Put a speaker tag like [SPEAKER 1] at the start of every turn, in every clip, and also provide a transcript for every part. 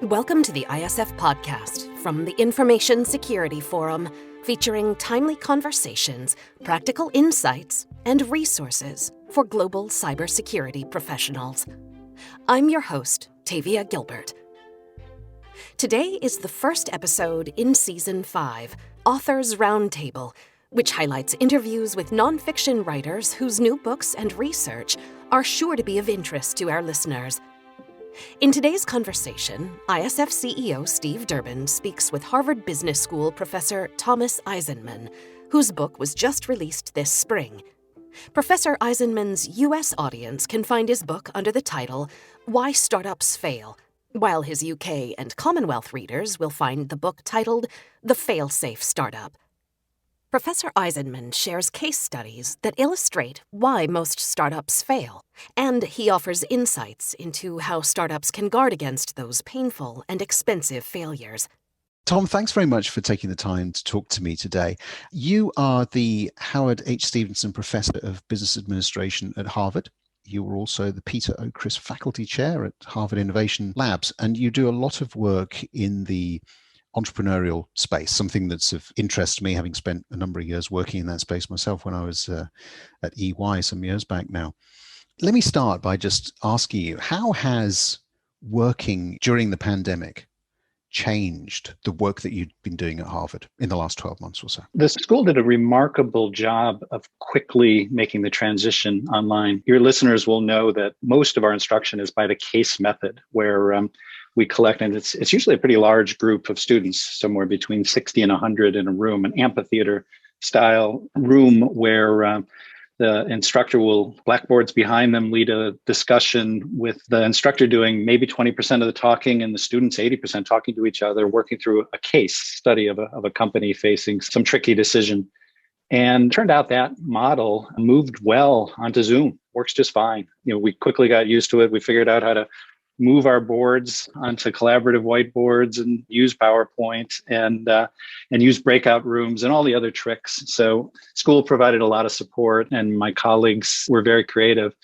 [SPEAKER 1] Welcome to the ISF podcast from the Information Security Forum, featuring timely conversations, practical insights, and resources for global cybersecurity professionals. I'm your host, Tavia Gilbert. Today is the first episode in Season 5, Authors Roundtable, which highlights interviews with nonfiction writers whose new books and research are sure to be of interest to our listeners. In today's conversation, ISF CEO Steve Durbin speaks with Harvard Business School professor Thomas Eisenmann, whose book was just released this spring. Professor Eisenmann's U.S. audience can find his book under the title Why Startups Fail, while his UK and Commonwealth readers will find the book titled The Fail-Safe Startup. Professor Eisenmann shares case studies that illustrate why most startups fail, and he offers insights into how startups can guard against those painful and expensive failures.
[SPEAKER 2] Tom, thanks very much for taking the time to talk to me today. You are the Howard H. Stevenson Professor of Business Administration at Harvard. You were also the Peter O. Criss Faculty Chair at Harvard Innovation Labs, and you do a lot of work in the entrepreneurial space, something that's of interest to me, having spent a number of years working in that space myself when I was at EY some years back now. Let me start by just asking you, how has working during the pandemic changed the work that you've been doing at Harvard in the last 12 months or so?
[SPEAKER 3] The school did a remarkable job of quickly making the transition online. Your listeners will know that most of our instruction is by the case method, where we collect, and it's usually a pretty large group of students, somewhere between 60 and 100 in a room, an amphitheater style room where the instructor will, blackboards behind them, lead a discussion with the instructor doing maybe 20% of the talking and the students 80% talking to each other, working through a case study of a company facing some tricky decision. And turned out that model moved well onto Zoom, works just fine. We quickly got used to it. We figured out how to move our boards onto collaborative whiteboards and use PowerPoint and use breakout rooms and all the other tricks. So school provided a lot of support, and my colleagues were very creative.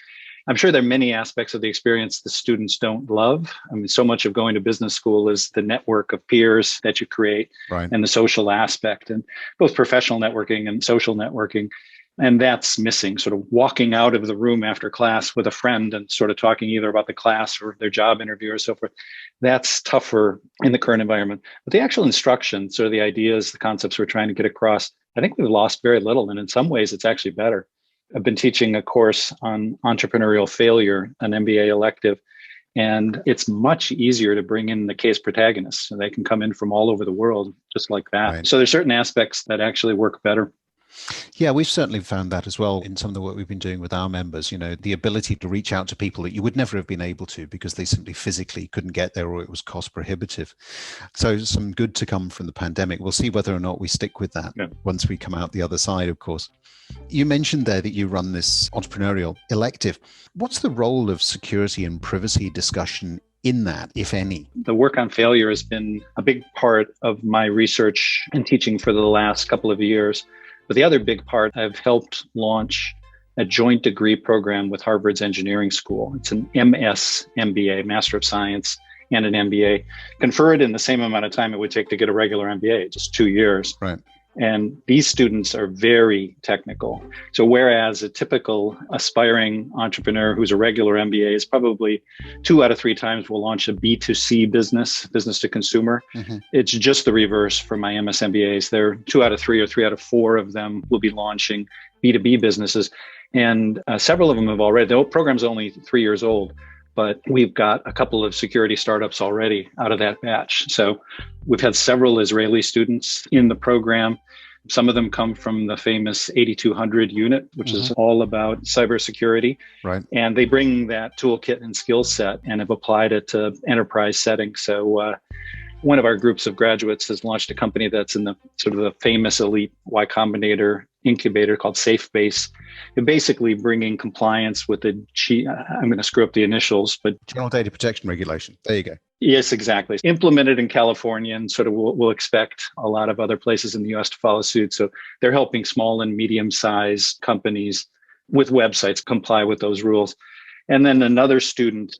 [SPEAKER 3] I'm sure there are many aspects of the experience the students don't love. I mean, so much of going to business school is the network of peers that you create, right, and the social aspect, and both professional networking and social networking. And that's missing, sort of walking out of the room after class with a friend and sort of talking either about the class or their job interview or so forth. That's tougher in the current environment. But the actual instruction, sort of the ideas, the concepts we're trying to get across, I think we've lost very little. And in some ways, it's actually better. I've been teaching a course on entrepreneurial failure, an MBA elective, and it's much easier to bring in the case protagonists. So they can come in from all over the world just like that. Right. So there's certain aspects that actually work better.
[SPEAKER 2] Yeah, we've certainly found that as well in some of the work we've been doing with our members, the ability to reach out to people that you would never have been able to because they simply physically couldn't get there or it was cost prohibitive. So some good to come from the pandemic. We'll see whether or not we stick with that once we come out the other side, of course. You mentioned there that you run this entrepreneurial elective. What's the role of security and privacy discussion in that, if any? The
[SPEAKER 3] work on failure has been a big part of my research and teaching for the last couple of years. But the other big part, I've helped launch a joint degree program with Harvard's Engineering School. It's an MS MBA, Master of Science, and an MBA, conferred in the same amount of time it would take to get a regular MBA, just 2 years.
[SPEAKER 2] Right.
[SPEAKER 3] And these students are very technical. So whereas a typical aspiring entrepreneur who's a regular MBA is probably 2 out of 3 times will launch a B2C business to consumer, it's just the reverse for my MS MBAs. They're 2 out of 3 or 3 out of 4 of them will be launching B2B businesses. And several of them have already, the program's only 3 years old, but we've got a couple of security startups already out of that batch. So we've had several Israeli students in the program. Some of them come from the famous 8200 unit, which is all about cybersecurity. Right. And they bring that toolkit and skill set and have applied it to enterprise settings. So one of our groups of graduates has launched a company that's in the sort of the famous elite Y Combinator incubator called SafeBase. They're basically bringing compliance with the, I'm going to screw up the initials, but
[SPEAKER 2] General Data Protection Regulation. There you go.
[SPEAKER 3] Yes, exactly. Implemented in California, and sort of we'll expect a lot of other places in the US to follow suit. So they're helping small and medium-sized companies with websites comply with those rules. And then another student,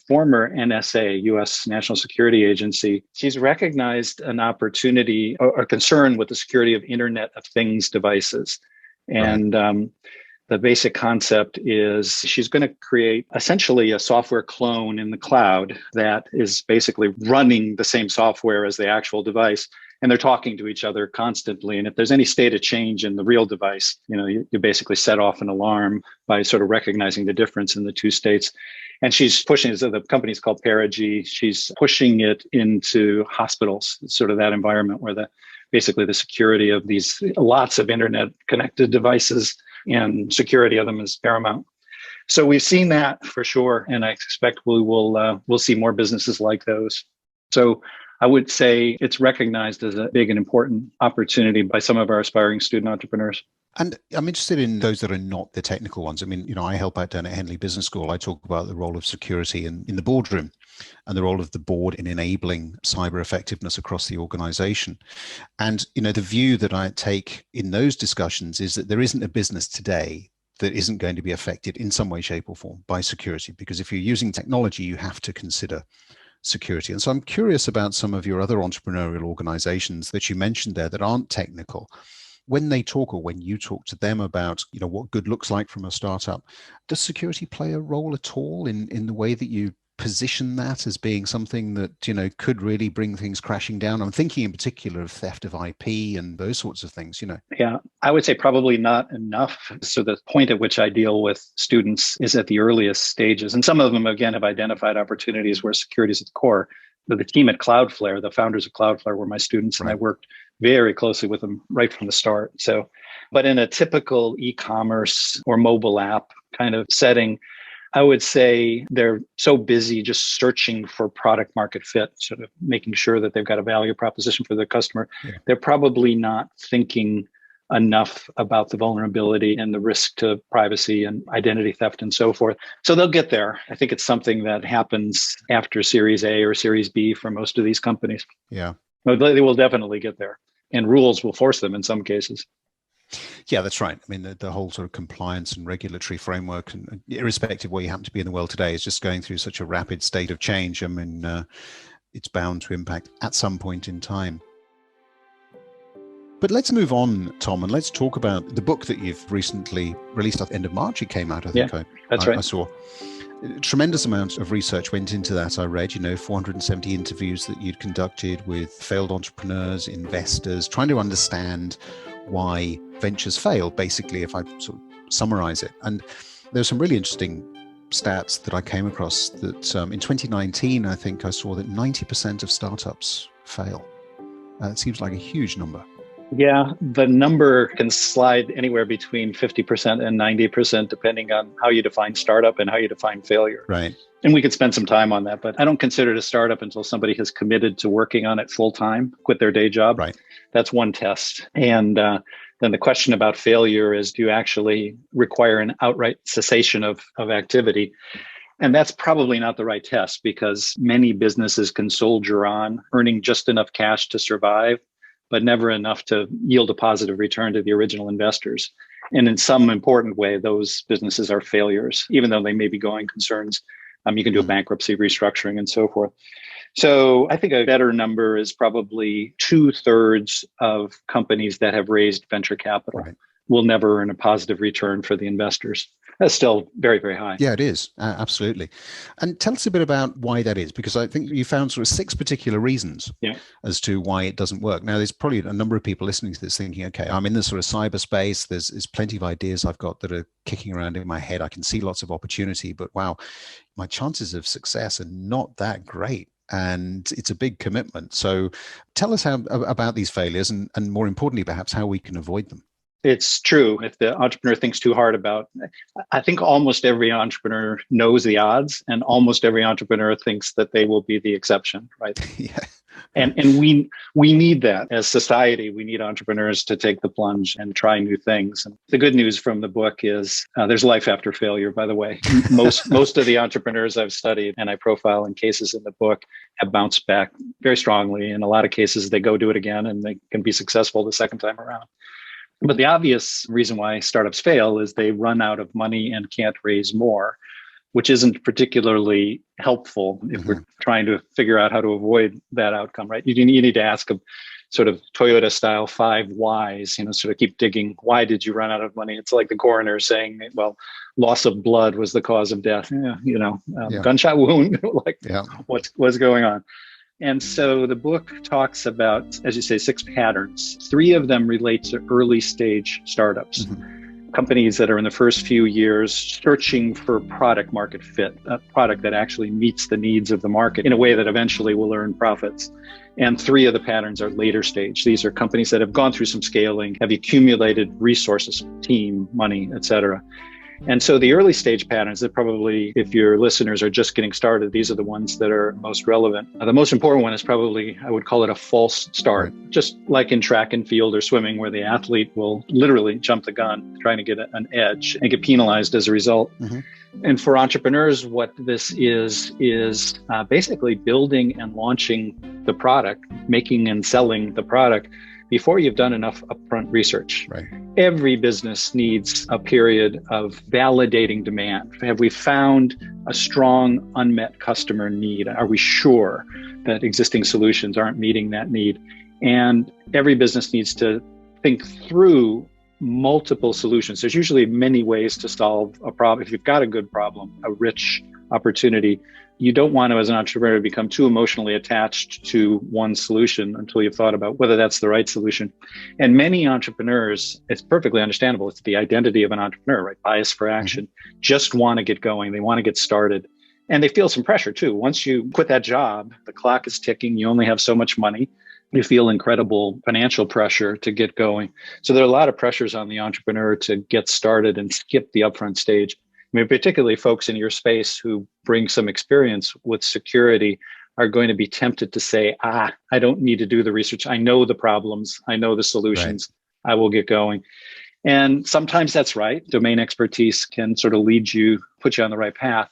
[SPEAKER 3] former NSA, U.S. National Security Agency, she's recognized an opportunity or concern with the security of Internet of Things devices. And the basic concept is she's going to create essentially a software clone in the cloud that is basically running the same software as the actual device. And they're talking to each other constantly. And if there's any state of change in the real device, you basically set off an alarm by sort of recognizing the difference in the two states. And she's pushing, so the company's called Perigee. She's pushing it into hospitals, sort of that environment where basically the security of these lots of internet connected devices and security of them is paramount. So we've seen that for sure. And I expect we'll see more businesses like those. So I would say it's recognized as a big and important opportunity by some of our aspiring student entrepreneurs.
[SPEAKER 2] And I'm interested in those that are not the technical ones. I mean, I help out down at Henley Business School. I talk about the role of security in the boardroom and the role of the board in enabling cyber effectiveness across the organization. And, the view that I take in those discussions is that there isn't a business today that isn't going to be affected in some way, shape, or form by security. Because if you're using technology, you have to consider security. And so I'm curious about some of your other entrepreneurial organizations that you mentioned there that aren't technical. When they talk, or when you talk to them about, what good looks like from a startup, does security play a role at all in the way that you position that as being something that, could really bring things crashing down? I'm thinking in particular of theft of IP and those sorts of things,
[SPEAKER 3] Yeah, I would say probably not enough. So the point at which I deal with students is at the earliest stages. And some of them, again, have identified opportunities where security is at the core. The team at Cloudflare, the founders of Cloudflare were my students, and I worked very closely with them right from the start. So, but in a typical e-commerce or mobile app kind of setting, I would say they're so busy just searching for product market fit, sort of making sure that they've got a value proposition for their customer. Yeah. They're probably not thinking enough about the vulnerability and the risk to privacy and identity theft and so forth. So they'll get there. I think it's something that happens after Series A or Series B for most of these companies.
[SPEAKER 2] Yeah.
[SPEAKER 3] They will definitely get there. And rules will force them in some cases.
[SPEAKER 2] Yeah, that's right. I mean, the whole sort of compliance and regulatory framework, and irrespective of where you happen to be in the world today, is just going through such a rapid state of change. I mean, it's bound to impact at some point in time. But let's move on, Tom, and let's talk about the book that you've recently released at the end of March. It came out, I think.
[SPEAKER 3] Yeah, that's right.
[SPEAKER 2] I saw. A tremendous amount of research went into that. I read, 470 interviews that you'd conducted with failed entrepreneurs, investors, trying to understand why ventures fail, basically, if I sort of summarize it. And there's some really interesting stats that I came across that in 2019, I think I saw that 90% of startups fail. It seems like a huge number.
[SPEAKER 3] Yeah, the number can slide anywhere between 50% and 90%, depending on how you define startup and how you define failure.
[SPEAKER 2] Right.
[SPEAKER 3] And we could spend some time on that, but I don't consider it a startup until somebody has committed to working on it full time, quit their day job.
[SPEAKER 2] Right.
[SPEAKER 3] That's one test. And then the question about failure is, do you actually require an outright cessation of activity? And that's probably not the right test, because many businesses can soldier on, earning just enough cash to survive, but never enough to yield a positive return to the original investors. And in some important way, those businesses are failures, even though they may be going concerns. You can do a bankruptcy, restructuring, and so forth. So I think a better number is probably 2/3 of companies that have raised venture capital will never earn a positive return for the investors. That's still very, very high.
[SPEAKER 2] Yeah, it is. Absolutely. And tell us a bit about why that is, because I think you found sort of 6 particular reasons as to why it doesn't work. Now, there's probably a number of people listening to this thinking, okay, I'm in this sort of cyberspace. There's plenty of ideas I've got that are kicking around in my head. I can see lots of opportunity, but wow, my chances of success are not that great. And it's a big commitment. So tell us about these failures and more importantly, perhaps how we can avoid them.
[SPEAKER 3] It's true. If the entrepreneur thinks too hard I think almost every entrepreneur knows the odds, and almost every entrepreneur thinks that they will be the exception, right?
[SPEAKER 2] Yeah.
[SPEAKER 3] And we need that as society. We need entrepreneurs to take the plunge and try new things. And the good news from the book is there's life after failure, by the way. Most of the entrepreneurs I've studied and I profile in cases in the book have bounced back very strongly. In a lot of cases, they go do it again and they can be successful the second time around. But the obvious reason why startups fail is they run out of money and can't raise more. which isn't particularly helpful if we're trying to figure out how to avoid that outcome, right? You need to ask a sort of Toyota style 5 whys, sort of keep digging. Why did you run out of money? It's like the coroner saying, well, loss of blood was the cause of death. Gunshot wound, what's going on? And so the book talks about, as you say, 6 patterns. 3 of them relate to early stage startups. Companies that are in the first few years searching for product market fit, a product that actually meets the needs of the market in a way that eventually will earn profits. And 3 of the patterns are later stage. These are companies that have gone through some scaling, have accumulated resources, team, money, et cetera. And so the early stage patterns that probably, if your listeners are just getting started, these are the ones that are most relevant. The most important one is probably, I would call it a false start, just like in track and field or swimming, where the athlete will literally jump the gun trying to get an edge and get penalized as a result. And for entrepreneurs, what this is basically building and launching the product, making and selling the product before you've done enough upfront research.
[SPEAKER 2] Right.
[SPEAKER 3] Every business needs a period of validating demand. Have we found a strong unmet customer need? Are we sure that existing solutions aren't meeting that need? And every business needs to think through multiple solutions. There's usually many ways to solve a problem. If you've got a good problem, a rich opportunity, you don't want to, as an entrepreneur, become too emotionally attached to one solution until you've thought about whether that's the right solution. And many entrepreneurs, it's perfectly understandable. It's the identity of an entrepreneur, right? Bias for action, just want to get going. They want to get started. And they feel some pressure too. Once you quit that job, the clock is ticking. You only have so much money. You feel incredible financial pressure to get going. So there are a lot of pressures on the entrepreneur to get started and skip the upfront stage. I mean, particularly folks in your space who bring some experience with security are going to be tempted to say, I don't need to do the research. I know the problems. I know the solutions. Right. I will get going. And sometimes that's right. Domain expertise can sort of put you on the right path.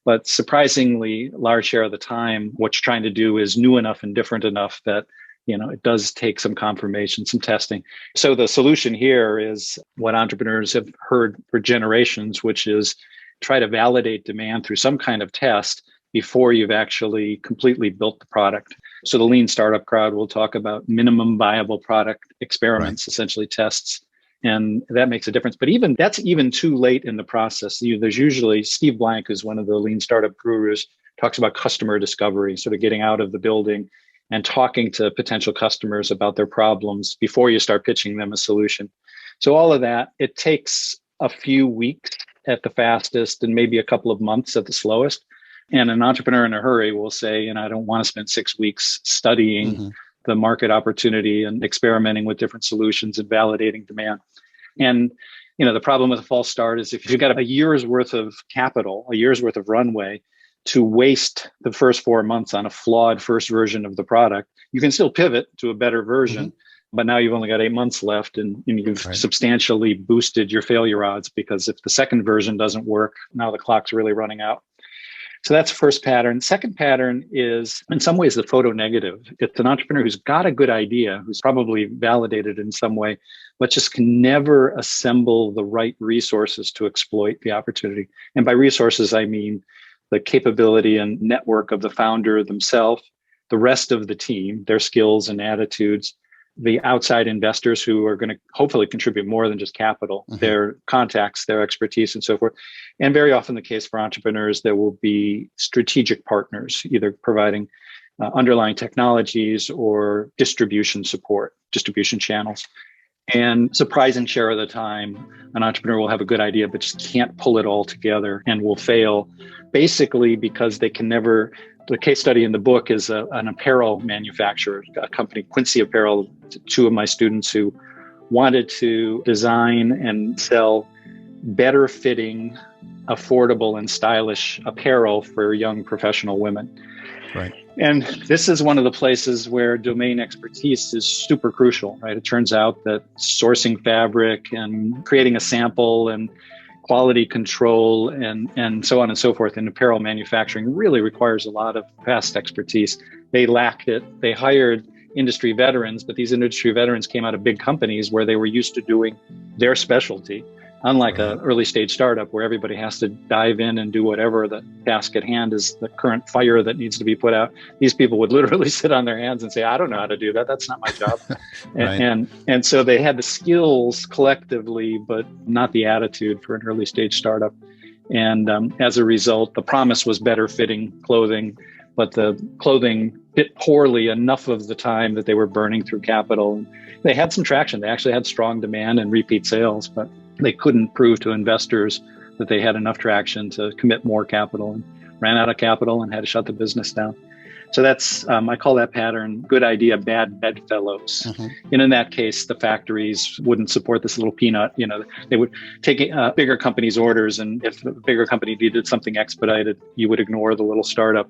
[SPEAKER 3] But surprisingly, large share of the time, what you're trying to do is new enough and different enough that it does take some confirmation, some testing. So the solution here is what entrepreneurs have heard for generations, which is try to validate demand through some kind of test before you've actually completely built the product. So the lean startup crowd will talk about minimum viable product experiments, essentially tests. And that makes a difference. But that's even too late in the process. There's usually Steve Blank, who's one of the lean startup gurus, talks about customer discovery, sort of getting out of the building and talking to potential customers about their problems before you start pitching them a solution. So all of that, it takes a few weeks at the fastest and maybe a couple of months at the slowest. And an entrepreneur in a hurry will say, I don't want to spend 6 weeks studying the market opportunity and experimenting with different solutions and validating demand. And the problem with a false start is if you've got a year's worth of capital, a year's worth of runway, to waste the first 4 months on a flawed first version of the product, you can still pivot to a better version, but now you've only got 8 months left and you've substantially boosted your failure odds, because if the second version doesn't work, now the clock's really running out. So that's first pattern. Second pattern is in some ways the photo negative. It's an entrepreneur who's got a good idea, who's probably validated in some way, but just can never assemble the right resources to exploit the opportunity. And by resources, I mean the capability and network of the founder themselves, the rest of the team, their skills and attitudes, the outside investors who are going to hopefully contribute more than just capital, their contacts, their expertise, and so forth. And very often the case for entrepreneurs, there will be strategic partners, either providing underlying technologies or distribution support, distribution channels. And surprising share of the time, an entrepreneur will have a good idea, but just can't pull it all together and will fail, basically because they can never. The case study in the book is an apparel manufacturer, a company, Quincy Apparel, 2 of my students who wanted to design and sell better fitting, affordable, and stylish apparel for young professional women. Right. And this is one of the places where domain expertise is super crucial, right? It turns out that sourcing fabric and creating a sample and quality control and so on and so forth in apparel manufacturing really requires a lot of past expertise. They lacked it. They hired industry veterans, but these industry veterans came out of big companies where they were used to doing their specialty. Unlike an early stage startup where everybody has to dive in and do whatever the task at hand is, the current fire that needs to be put out. These people would literally sit on their hands and say, I don't know how to do that. That's not my job.
[SPEAKER 2] Right.
[SPEAKER 3] and so they had the skills collectively, but not the attitude for an early stage startup. And as a result, the promise was better fitting clothing, but the clothing fit poorly enough of the time that they were burning through capital. They had some traction. They actually had strong demand and repeat sales, but they couldn't prove to investors that they had enough traction to commit more capital, and ran out of capital and had to shut the business down. So that's, I call that pattern, good idea, bad bedfellows. Mm-hmm. And in that case, the factories wouldn't support this little peanut. They would take bigger companies' orders. And if the bigger company needed something expedited, you would ignore the little startup.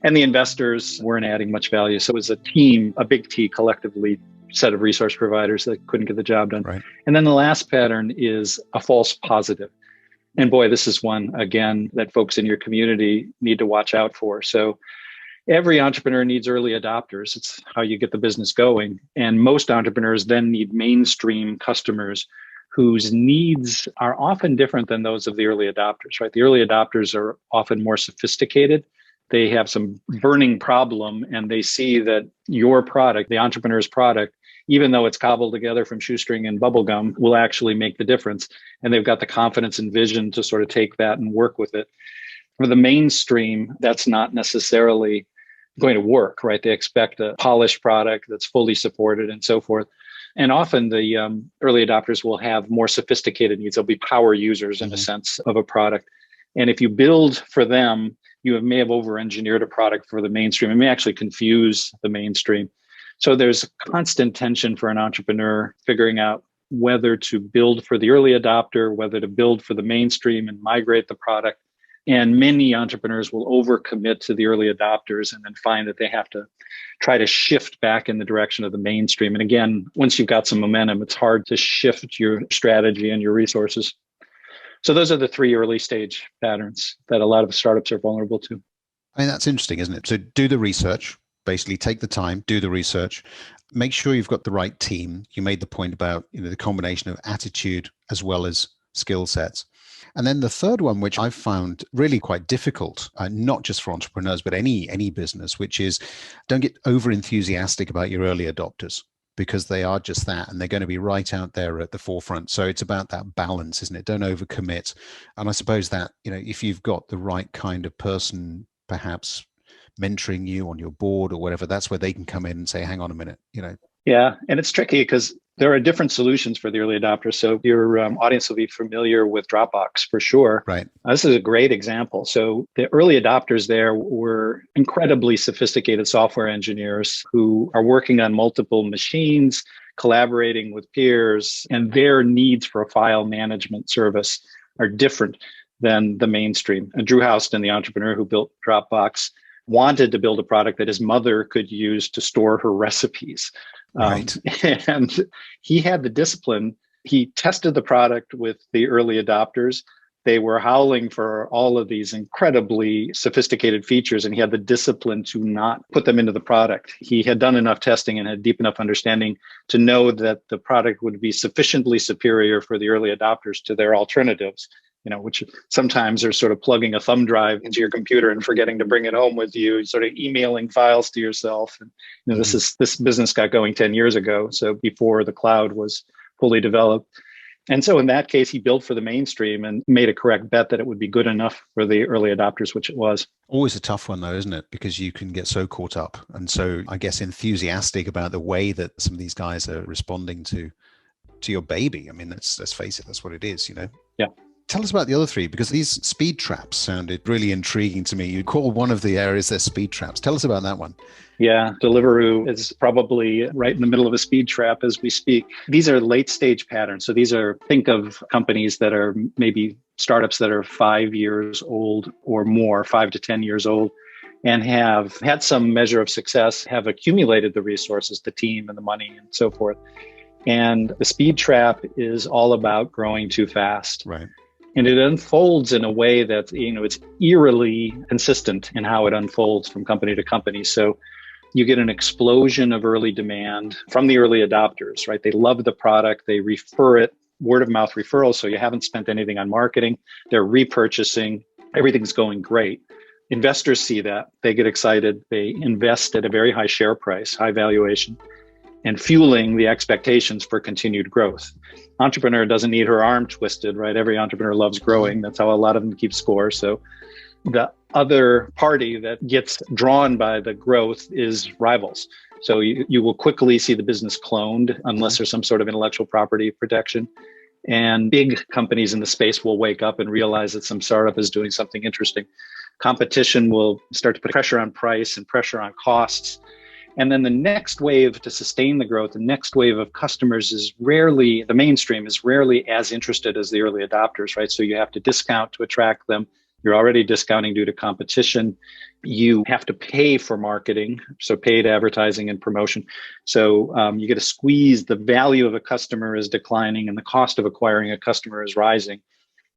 [SPEAKER 3] And the investors weren't adding much value. So it was a team, a big T collectively, set of resource providers that couldn't get the job done.
[SPEAKER 2] Right.
[SPEAKER 3] And then the last pattern is a false positive. And boy, this is one, again, that folks in your community need to watch out for. So every entrepreneur needs early adopters. It's how you get the business going. And most entrepreneurs then need mainstream customers whose needs are often different than those of the early adopters, right? The early adopters are often more sophisticated. They have some burning problem, and they see that your product, the entrepreneur's product, even though it's cobbled together from shoestring and bubble gum, will actually make the difference. And they've got the confidence and vision to sort of take that and work with it. For the mainstream, that's not necessarily going to work, right? They expect a polished product that's fully supported and so forth. And often the early adopters will have more sophisticated needs. They'll be power users in a sense of a product. And if you build for them, you may have over-engineered a product for the mainstream. It may actually confuse the mainstream. So there's constant tension for an entrepreneur figuring out whether to build for the early adopter, whether to build for the mainstream and migrate the product. And many entrepreneurs will overcommit to the early adopters and then find that they have to try to shift back in the direction of the mainstream. And again, once you've got some momentum, it's hard to shift your strategy and your resources. So those are the three early stage patterns that a lot of startups are vulnerable to.
[SPEAKER 2] I mean, that's interesting, isn't it? So do the research, basically take the time, do the research, make sure you've got the right team. You made the point about, the combination of attitude as well as skill sets. And then the third one, which I've found really quite difficult, not just for entrepreneurs, but any business, which is don't get over enthusiastic about your early adopters, because they are just that, and they're going to be right out there at the forefront. So it's about that balance, isn't it? Don't overcommit. And I suppose that, if you've got the right kind of person, perhaps mentoring you on your board or whatever, that's where they can come in and say, hang on a minute,
[SPEAKER 3] Yeah, and it's tricky because there are different solutions for the early adopters. So your audience will be familiar with Dropbox for sure.
[SPEAKER 2] Right.
[SPEAKER 3] This is a great example. So the early adopters there were incredibly sophisticated software engineers who are working on multiple machines, collaborating with peers, and their needs for a file management service are different than the mainstream. And Drew Houston, the entrepreneur who built Dropbox, wanted to build a product that his mother could use to store her recipes.
[SPEAKER 2] Right.
[SPEAKER 3] And he had the discipline. He tested the product with the early adopters. They were howling for all of these incredibly sophisticated features, and he had the discipline to not put them into the product. He had done enough testing and had deep enough understanding to know that the product would be sufficiently superior for the early adopters to their alternatives, which sometimes are sort of plugging a thumb drive into your computer and forgetting to bring it home with you, sort of emailing files to yourself. And this business got going 10 years ago, so before the cloud was fully developed. And so in that case, he built for the mainstream and made a correct bet that it would be good enough for the early adopters, which it was.
[SPEAKER 2] Always a tough one though, isn't it? Because you can get so caught up and so, I guess, enthusiastic about the way that some of these guys are responding to your baby. I mean, let's face it, that's what it is,
[SPEAKER 3] Yeah.
[SPEAKER 2] Tell us about the other three, because these speed traps sounded really intriguing to me. You call one of the areas their speed traps. Tell us about that one.
[SPEAKER 3] Yeah, Deliveroo is probably right in the middle of a speed trap as we speak. These are late stage patterns. So think of companies that are maybe startups that are 5 years old or more, 5 to 10 years old, and have had some measure of success, have accumulated the resources, the team and the money and so forth. And the speed trap is all about growing too fast.
[SPEAKER 2] Right.
[SPEAKER 3] And it unfolds in a way that, it's eerily consistent in how it unfolds from company to company. So you get an explosion of early demand from the early adopters, right? They love the product. They refer it word of mouth referrals. So you haven't spent anything on marketing. They're repurchasing. Everything's going great. Investors see that. They get excited. They invest at a very high share price, high valuation, and fueling the expectations for continued growth. Entrepreneur doesn't need her arm twisted, right? Every entrepreneur loves growing. That's how a lot of them keep score. So the other party that gets drawn by the growth is rivals. So you will quickly see the business cloned unless there's some sort of intellectual property protection. And big companies in the space will wake up and realize that some startup is doing something interesting. Competition will start to put pressure on price and pressure on costs. And then the next wave to sustain the growth, the next wave of customers is rarely, the mainstream is rarely as interested as the early adopters, right? So you have to discount to attract them. You're already discounting due to competition. You have to pay for marketing, so paid advertising and promotion. So you get to squeeze. The value of a customer is declining and the cost of acquiring a customer is rising.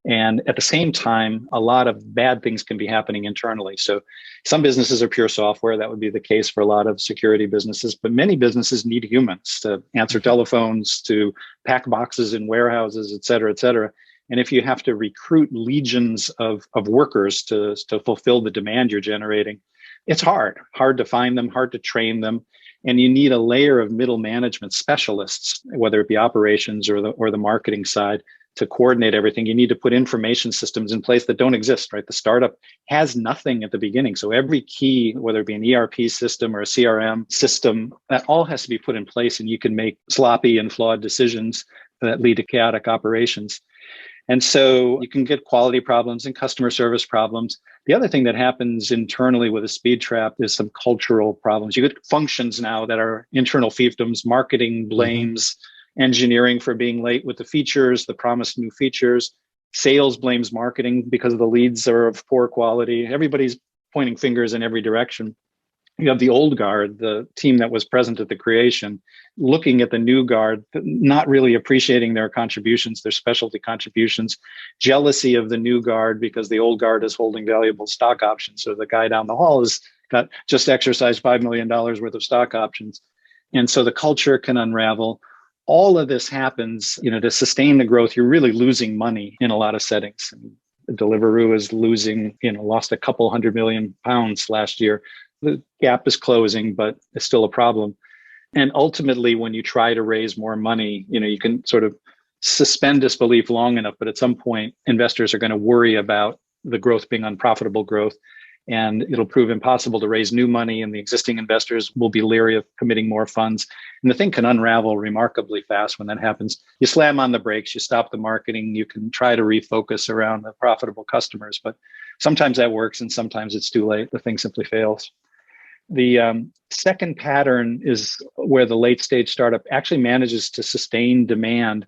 [SPEAKER 3] And at the same time, a lot of bad things can be happening internally. So some businesses are pure software. That would be the case for a lot of security businesses. But many businesses need humans to answer telephones, to pack boxes in warehouses, et cetera, et cetera. And if you have to recruit legions of workers to fulfill the demand you're generating, it's hard to find them, hard to train them. And you need a layer of middle management specialists, whether it be operations or the marketing side, to coordinate everything. You need to put information systems in place that don't exist, right? The startup has nothing at the beginning. So every key, whether it be an ERP system or a CRM system, that all has to be put in place, and you can make sloppy and flawed decisions that lead to chaotic operations. And so you can get quality problems and customer service problems. The other thing that happens internally with a speed trap is some cultural problems. You get functions now that are internal fiefdoms. Marketing blames engineering for being late with the features, the promised new features. Sales blames marketing because the leads are of poor quality. Everybody's pointing fingers in every direction. You have the old guard, the team that was present at the creation, looking at the new guard, not really appreciating their contributions, their specialty contributions, jealousy of the new guard because the old guard is holding valuable stock options. So the guy down the hall has got just exercised $5 million worth of stock options. And so the culture can unravel. All of this happens, to sustain the growth. You're really losing money in a lot of settings. Deliveroo is losing, lost a couple £100 million last year. The gap is closing, but it's still a problem. And ultimately, when you try to raise more money, you can sort of suspend disbelief long enough, but at some point, investors are going to worry about the growth being unprofitable growth. And it'll prove impossible to raise new money, and the existing investors will be leery of committing more funds. And the thing can unravel remarkably fast when that happens. You slam on the brakes, you stop the marketing, you can try to refocus around the profitable customers, but sometimes that works and sometimes it's too late. The thing simply fails. The second pattern is where the late stage startup actually manages to sustain demand,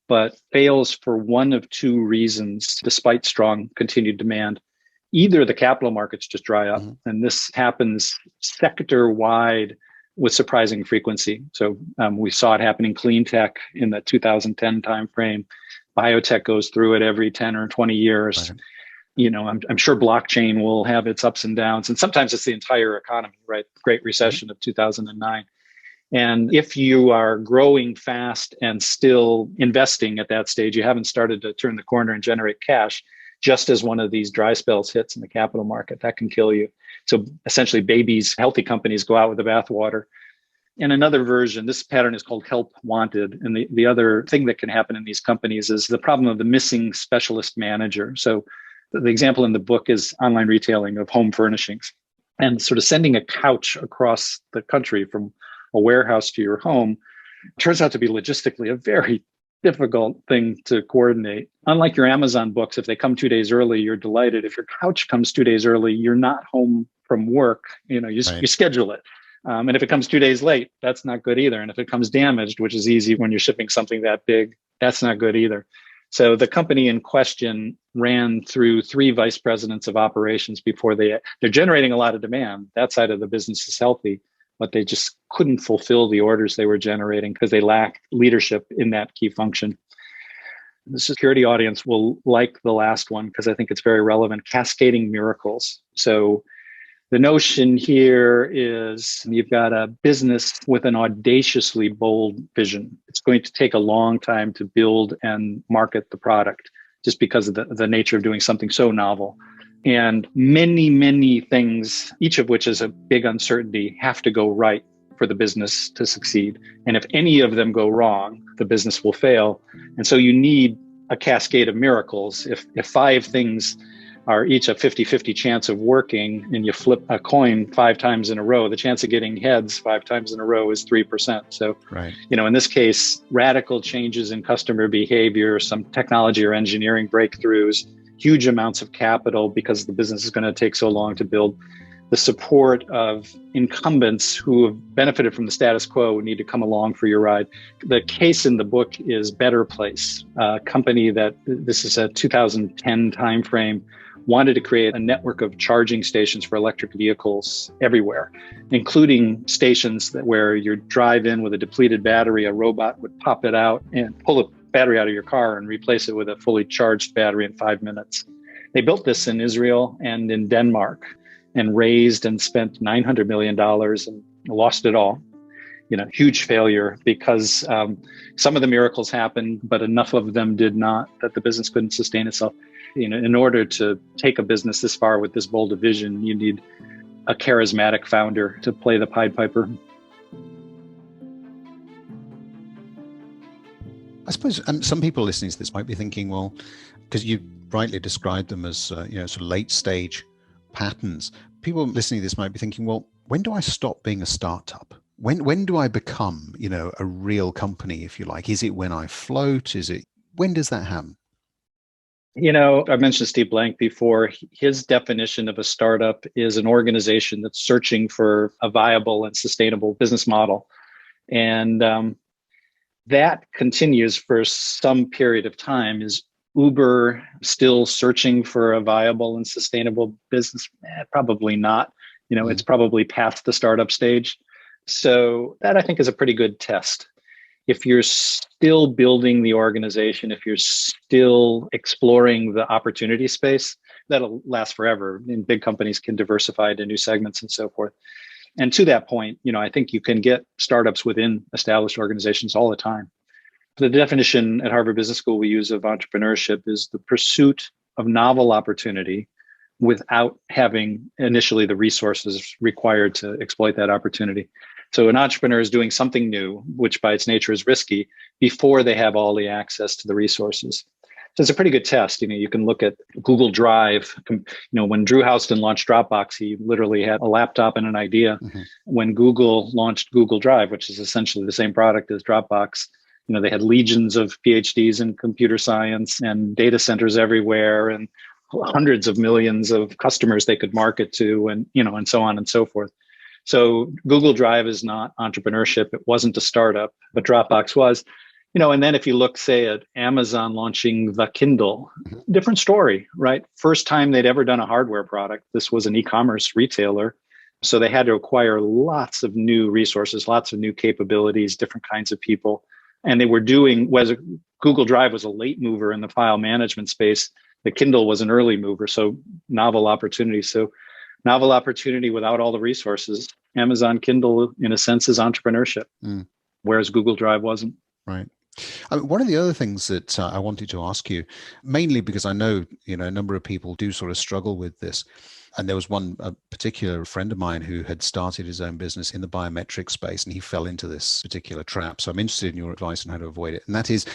[SPEAKER 3] but fails for one of two reasons, despite strong continued demand. Either the capital markets just dry up, and this happens sector-wide with surprising frequency. So we saw it happen in clean tech in the 2010 timeframe. Biotech goes through it every 10 or 20 years. Right. I'm sure blockchain will have its ups and downs, and sometimes it's the entire economy, right? Great Recession of 2009. And if you are growing fast and still investing at that stage, you haven't started to turn the corner and generate cash, just as one of these dry spells hits in the capital market, that can kill you. So essentially, healthy companies go out with the bathwater. And another version, this pattern is called help wanted. And the other thing that can happen in these companies is the problem of the missing specialist manager. So the example in the book is online retailing of home furnishings. And sort of sending a couch across the country from a warehouse to your home turns out to be logistically a very difficult thing to coordinate. Unlike your Amazon books, if they come 2 days early, you're delighted. If your couch comes 2 days early, you're not home from work. You schedule it. And if it comes 2 days late, that's not good either. And if it comes damaged, which is easy when you're shipping something that big, that's not good either. So the company in question ran through 3 vice presidents of operations before they're generating a lot of demand. That side of the business is healthy, but they just couldn't fulfill the orders they were generating because they lacked leadership in that key function. The security audience will like the last one because I think it's very relevant. Cascading miracles. So The notion here is you've got a business with an audaciously bold vision. It's going to take a long time to build and market the product just because of the nature of doing something so novel. And many, many things, each of which is a big uncertainty, have to go right for the business to succeed. And if any of them go wrong, the business will fail. And so you need a cascade of miracles. If 5 things are each a 50-50 chance of working, and you flip a coin 5 times in a row, the chance of getting heads 5 times in a row is 3%. So,
[SPEAKER 2] Right.
[SPEAKER 3] In this case, radical changes in customer behavior, some technology or engineering breakthroughs, huge amounts of capital because the business is going to take so long to build, the support of incumbents who have benefited from the status quo need to come along for your ride. The case in the book is Better Place, a company that, this is a 2010 timeframe, wanted to create a network of charging stations for electric vehicles everywhere, including stations where you drive in with a depleted battery, a robot would pop it out and pull the battery out of your car and replace it with a fully charged battery in 5 minutes. They built this in Israel and in Denmark and raised and spent $900 million and lost it all. Huge failure because some of the miracles happened, but enough of them did not, that the business couldn't sustain itself. In order to take a business this far with this bold a vision, you need a charismatic founder to play the Pied Piper.
[SPEAKER 2] I suppose some people listening to this might be thinking, well, because you rightly described them as sort of late stage patterns. People listening to this might be thinking, well, when do I stop being a startup? When do I become, a real company, if you like? Is it when I float? When does that happen?
[SPEAKER 3] I mentioned Steve Blank before. His definition of a startup is an organization that's searching for a viable and sustainable business model. And that continues for some period of time. Is Uber still searching for a viable and sustainable business? Probably not. It's probably past the startup stage. So that, I think, is a pretty good test. If you're still building the organization, if you're still exploring the opportunity space, that'll last forever. And big companies can diversify to new segments and so forth. And to that point, I think you can get startups within established organizations all the time. The definition at Harvard Business School we use of entrepreneurship is the pursuit of novel opportunity without having initially the resources required to exploit that opportunity. So an entrepreneur is doing something new, which by its nature is risky, before they have all the access to the resources. So it's a pretty good test. You can look at Google Drive. When Drew Houston launched Dropbox, he literally had a laptop and an idea. Mm-hmm. When Google launched Google Drive, which is essentially the same product as Dropbox, they had legions of PhDs in computer science and data centers everywhere and hundreds of millions of customers they could market to, and so on and so forth. So Google Drive is not entrepreneurship. It wasn't a startup, but Dropbox was. And then if you look, say, at Amazon launching the Kindle, different story, right? First time they'd ever done a hardware product. This was an e-commerce retailer. So they had to acquire lots of new resources, lots of new capabilities, different kinds of people. And they were Google Drive was a late mover in the file management space. The Kindle was an early mover. So novel opportunity. So novel opportunity without all the resources. Amazon Kindle, in a sense, is entrepreneurship, whereas Google Drive wasn't.
[SPEAKER 2] Right. One of the other things that I wanted to ask you, mainly because I know, a number of people do sort of struggle with this. And there was a particular friend of mine who had started his own business in the biometric space, and he fell into this particular trap. So I'm interested in your advice on how to avoid it. And that is,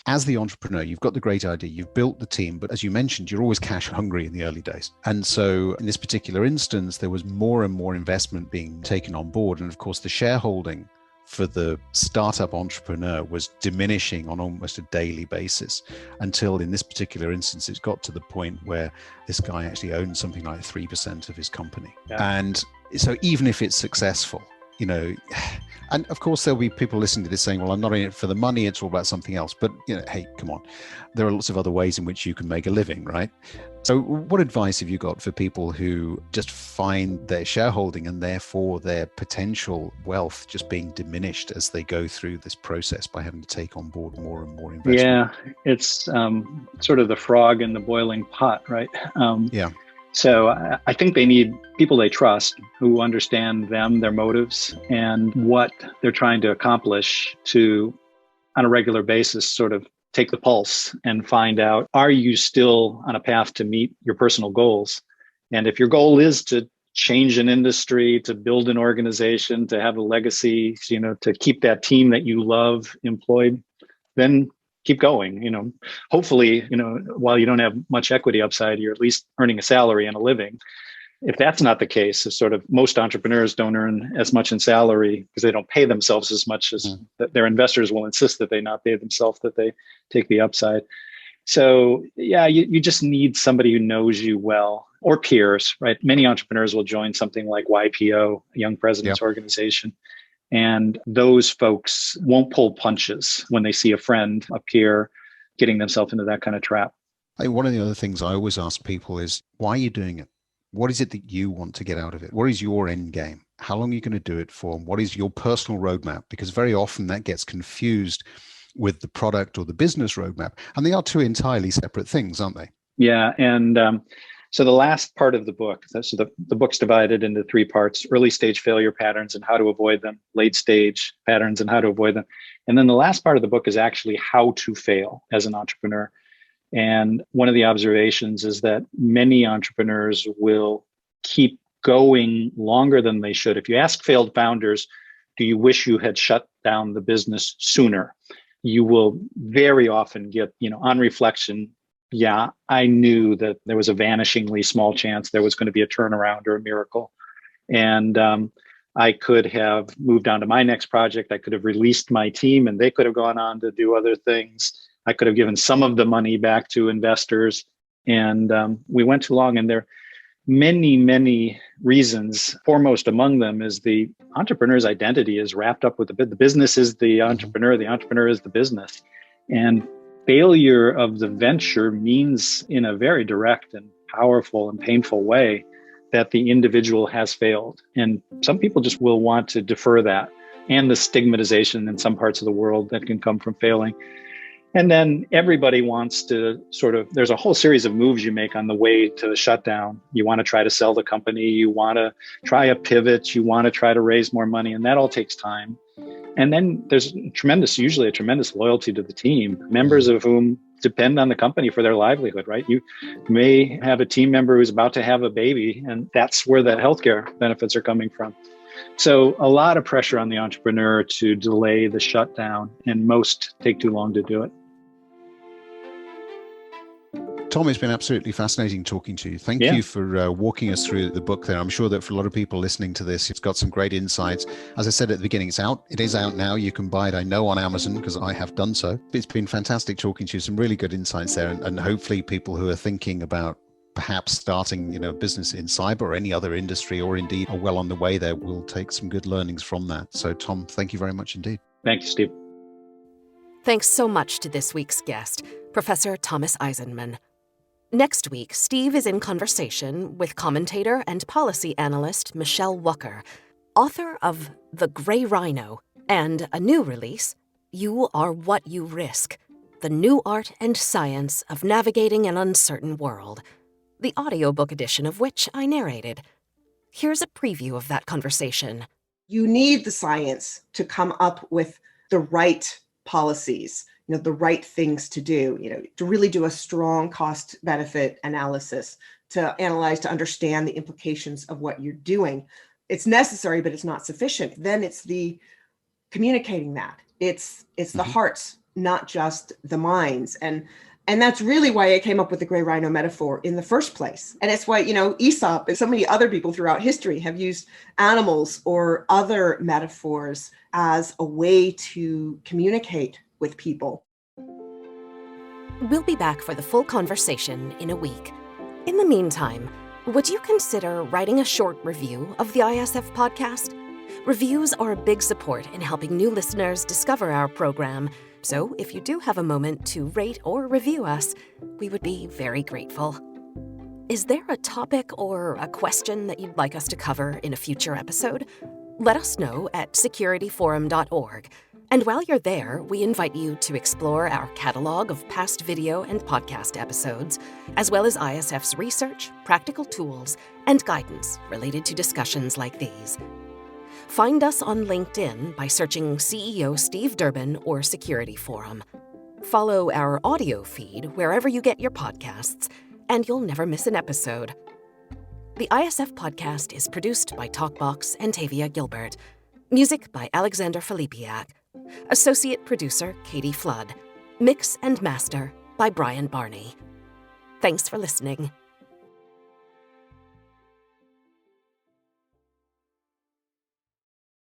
[SPEAKER 2] as the entrepreneur, you've got the great idea, you've built the team, but as you mentioned, you're always cash hungry in the early days. And so in this particular instance, there was more and more investment being taken on board. And of course, the shareholding for the startup entrepreneur was diminishing on almost a daily basis, until in this particular instance, it got to the point where this guy actually owned something like 3% of his company. Yeah. And so even if it's successful, and of course there'll be people listening to this saying, well, I'm not in it for the money, it's all about something else. But hey, come on, there are lots of other ways in which you can make a living, right? So what advice have you got for people who just find their shareholding and therefore their potential wealth just being diminished as they go through this process by having to take on board more and more investment?
[SPEAKER 3] Yeah, it's sort of the frog in the boiling pot, right?
[SPEAKER 2] Yeah.
[SPEAKER 3] So I think they need people they trust who understand them, their motives, and what they're trying to accomplish to, on a regular basis, sort of take the pulse and find out, are you still on a path to meet your personal goals? And if your goal is to change an industry, to build an organization, to have a legacy, to keep that team that you love employed, then keep going. Hopefully, while you don't have much equity upside, you're at least earning a salary and a living. If that's not the case, sort of most entrepreneurs don't earn as much in salary because they don't pay themselves as much as their investors will insist that they not pay themselves, that they take the upside. So yeah, you just need somebody who knows you well, or peers, right? Many entrepreneurs will join something like YPO, a Young Presidents Organization. And those folks won't pull punches when they see a friend, a peer, getting themselves into that kind of trap.
[SPEAKER 2] I think one of the other things I always ask people is, why are you doing it? What is it that you want to get out of it? What is your end game? How long are you going to do it for? What is your personal roadmap? Because very often that gets confused with the product or the business roadmap. And they are two entirely separate things, aren't they?
[SPEAKER 3] Yeah. And so the last part of the book, so the book's divided into three parts: early stage failure patterns and how to avoid them, late stage patterns and how to avoid them. And then the last part of the book is actually how to fail as an entrepreneur. And one of the observations is that many entrepreneurs will keep going longer than they should. If you ask failed founders, do you wish you had shut down the business sooner? You will very often get, on reflection, yeah, I knew that there was a vanishingly small chance there was going to be a turnaround or a miracle. And I could have moved on to my next project. I could have released my team and they could have gone on to do other things. I could have given some of the money back to investors. And we went too long. And there are many, many reasons. Foremost among them is the entrepreneur's identity is wrapped up with the business is the entrepreneur is the business. And failure of the venture means, in a very direct and powerful and painful way, that the individual has failed. And some people just will want to defer that and the stigmatization in some parts of the world that can come from failing. And then everybody wants to there's a whole series of moves you make on the way to the shutdown. You want to try to sell the company. You want to try a pivot. You want to try to raise more money. And that all takes time. And then there's usually a tremendous loyalty to the team, members of whom depend on the company for their livelihood, right? You may have a team member who's about to have a baby, and that's where the healthcare benefits are coming from. So a lot of pressure on the entrepreneur to delay the shutdown, and most take too long to do it.
[SPEAKER 2] Tom, it's been absolutely fascinating talking to you. Thank you for walking us through the book there. I'm sure that for a lot of people listening to this, it's got some great insights. As I said at the beginning, it is out now. You can buy it, I know, on Amazon because I have done so. It's been fantastic talking to you. Some really good insights there. And hopefully people who are thinking about perhaps starting, a business in cyber or any other industry, or indeed are well on the way there, will take some good learnings from that. So Tom, thank you very much indeed.
[SPEAKER 3] Thank you, Steve.
[SPEAKER 1] Thanks so much to this week's guest, Professor Thomas Eisenmann. Next week, Steve is in conversation with commentator and policy analyst Michelle Wucker, author of The Gray Rhino and a new release, You Are What You Risk, The New Art and Science of Navigating an Uncertain World, the audiobook edition of which I narrated. Here's a preview of that conversation.
[SPEAKER 4] You need the science to come up with the right policies, the right things to do, to really do a strong cost benefit analysis, to analyze, to understand the implications of what you're doing. It's necessary, but it's not sufficient. Then it's the communicating that. It's the hearts, not just the minds. And that's really why I came up with the gray rhino metaphor in the first place. And it's why, Aesop and so many other people throughout history have used animals or other metaphors as a way to communicate with people.
[SPEAKER 1] We'll be back for the full conversation in a week. In the meantime, would you consider writing a short review of the ISF podcast? Reviews are a big support in helping new listeners discover our program, so if you do have a moment to rate or review us, we would be very grateful. Is there a topic or a question that you'd like us to cover in a future episode? Let us know at securityforum.org. And while you're there, we invite you to explore our catalog of past video and podcast episodes, as well as ISF's research, practical tools, and guidance related to discussions like these. Find us on LinkedIn by searching CEO Steve Durbin or Security Forum. Follow our audio feed wherever you get your podcasts, and you'll never miss an episode. The ISF podcast is produced by Talkbox and Tavia Gilbert. Music by Alexander Filipiak. Associate producer Katie Flood. Mix and master by Brian Barney. Thanks for listening.